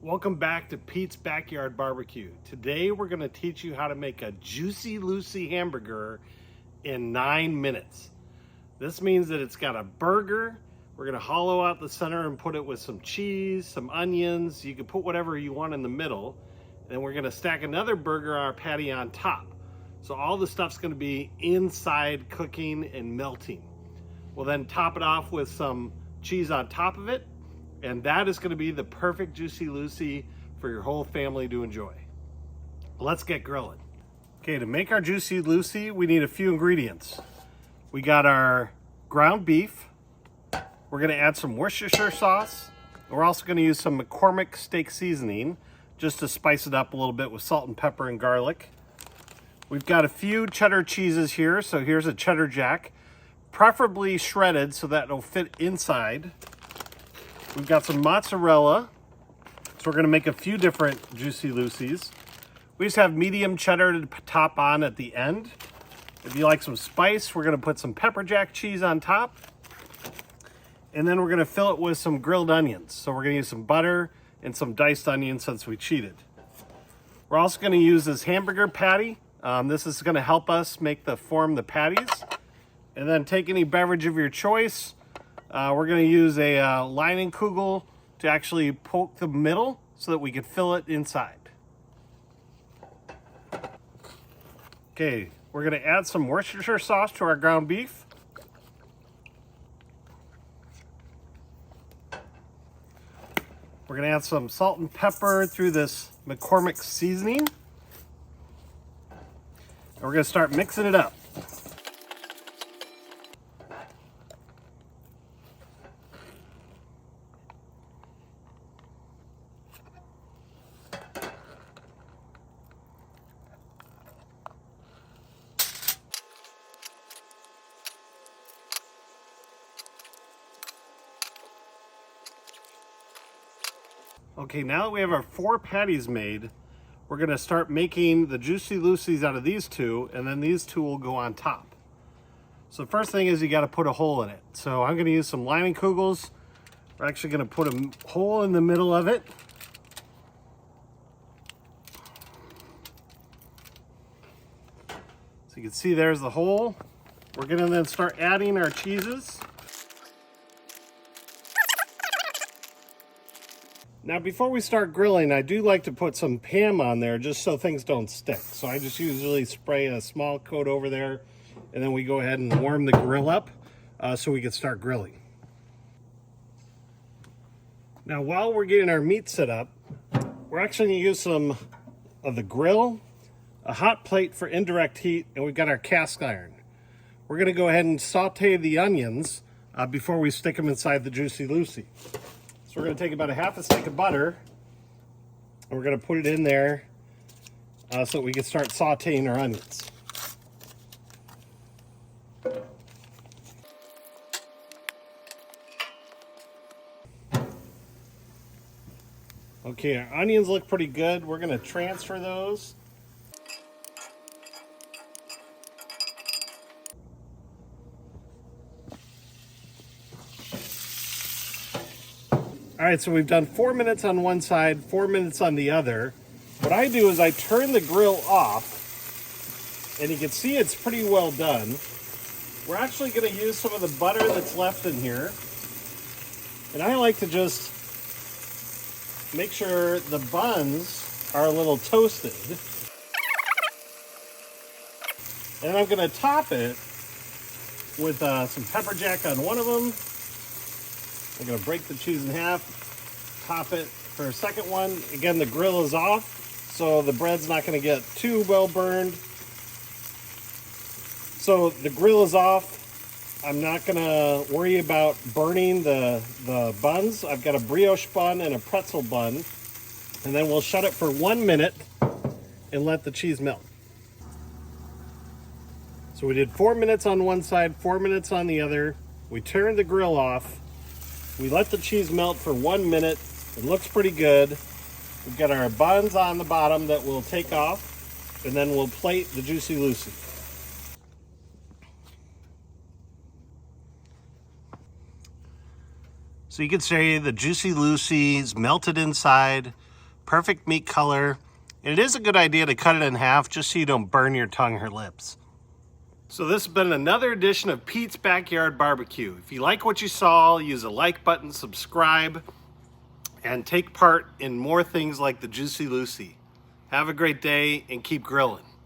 Welcome back to Pete's Backyard Barbecue. Today we're going to teach you how to make a Juicy Lucy hamburger in 9 minutes. This means that it's got a burger. We're going to hollow out the center and put it with some cheese, some onions. You can put whatever you want in the middle. And then we're going to stack another burger on our patty on top. So all the stuff's going to be inside cooking and melting. We'll then top it off with some cheese on top of it. And that is going to be the perfect Juicy Lucy for your whole family to enjoy. Let's get grilling. Okay, to make our Juicy Lucy, we need a few ingredients. We got our ground beef. We're going to add some Worcestershire sauce. We're also going to use some McCormick steak seasoning just to spice it up a little bit with salt and pepper and garlic. We've got a few cheddar cheeses here. So here's a cheddar jack, preferably shredded so that it'll fit inside. We've got some mozzarella, so we're going to make a few different Juicy Lucy's. We just have medium cheddar to top on at the end. If you like some spice, we're going to put some pepper jack cheese on top. And then we're going to fill it with some grilled onions. So we're going to use some butter and some diced onions since we cheated. We're also going to use this hamburger patty. This is going to help us form the patties. And then take any beverage of your choice. We're going to use a Leinenkugel to actually poke the middle so that we can fill it inside. Okay, we're going to add some Worcestershire sauce to our ground beef. We're going to add some salt and pepper through this McCormick seasoning. And we're going to start mixing it up. Okay, now that we have our 4 patties made, we're going to start making the Juicy Lucy's out of these 2, and then these 2 will go on top. So the first thing is you got to put a hole in it. So I'm going to use some Leinenkugels. We're actually going to put a hole in the middle of it. So you can see there's the hole. We're going to then start adding our cheeses. Now, before we start grilling, I do like to put some Pam on there just so things don't stick. So I just usually spray a small coat over there, and then we go ahead and warm the grill up so we can start grilling. Now, while we're getting our meat set up, we're actually going to use some of the grill, a hot plate for indirect heat, and we've got our cast iron. We're going to go ahead and saute the onions before we stick them inside the Juicy Lucy. So we're going to take about a half a stick of butter, and we're going to put it in there so that we can start sauteing our onions. Okay, our onions look pretty good. We're going to transfer those. All right, so we've done 4 minutes on one side, 4 minutes on the other. What I do is I turn the grill off, and you can see it's pretty well done. We're actually going to use some of the butter that's left in here. And I like to just make sure the buns are a little toasted. And I'm going to top it with some pepper jack on one of them. I'm going to break the cheese in half, top it for a second one. Again, the grill is off, so the bread's not going to get too well burned. So the grill is off. I'm not going to worry about burning the buns. I've got a brioche bun and a pretzel bun. And then we'll shut it for 1 minute and let the cheese melt. So we did 4 minutes on one side, 4 minutes on the other. We turned the grill off. We let the cheese melt for 1 minute. It looks pretty good. We've got our buns on the bottom that we'll take off, and then we'll plate the Juicy Lucy. So you could say the Juicy Lucy's melted inside. perfect meat color. And it is a good idea to cut it in half just so you don't burn your tongue or lips. So this has been another edition of Pete's Backyard Barbecue. If you like what you saw, use the like button, subscribe, and take part in more things like the Juicy Lucy. Have a great day and keep grilling.